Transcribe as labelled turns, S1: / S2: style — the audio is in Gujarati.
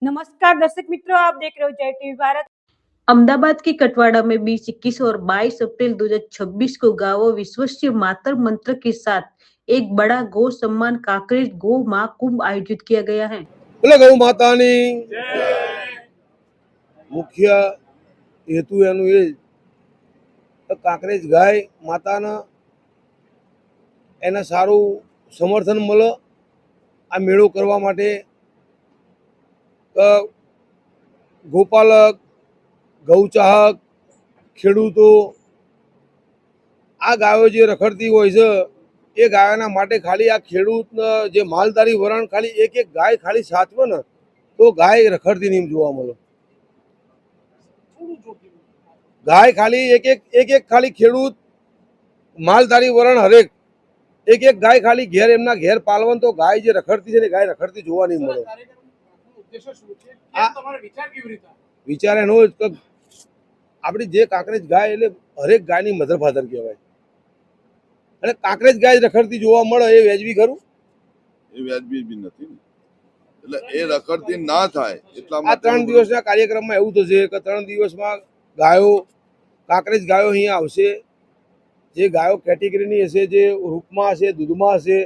S1: नमस्कार दर्शक मित्रों, आप देख रहे हो जय टीवी भारत।
S2: अहमदाबाद के कटवाड़ा में 20, 21 और 22 अप्रैल 2026 को गाँवों विश्वस्य मातर मंत्र के साथ एक बड़ा गौ सम्मान कांकरेज गौ महाकुंभ आयोजित किया गया है।
S3: बोले गौ मातानी मुख्य हेतु एनु ए कांकरेज गाय माताना एना सारू समर्थन મળે આ મેળો કરવા માટે ગોપાલક ગૌચાહક ખેડૂતો આ ગાયો જે રખડતી હોય છે એ ગાયોના માટે ખાલી આ ખેડૂત જે માલધારી વરણ ખાલી એક એક ગાય ખાલી સાચવે ને તો ગાય રખડતી નહીં જોવા મળે। ગાય ખાલી એક ખાલી ખેડૂત માલધારી વરણ હરેક એક ગાય ખાલી ઘેર એમના ઘેર પાલવન તો ગાય જે રખડતી છે ને ગાય રખડતી જોવા નહીં મળે। વિચાર એનો જ કે આપણી જે કાંકરેજ ગાય એટલે હરેક ગાયની મધર ફાધર કહેવાય અને કાંકરેજ ગાય રખડતી જોવા મળે એ વ્યાજબી ખરું?
S4: એ વ્યાજબી બી નથી ને, એટલે એ રખડતી ના થાય એટલા
S3: આ 3 દિવસના કાર્યક્રમમાં એવું થશે કે 3 દિવસમાં ગાયો કાંકરેજ ગાયો અહીંયા આવશે। જે ગાયો કેટેગરીની હશે, જે રૂપમાં હશે, દૂધમાં હશે,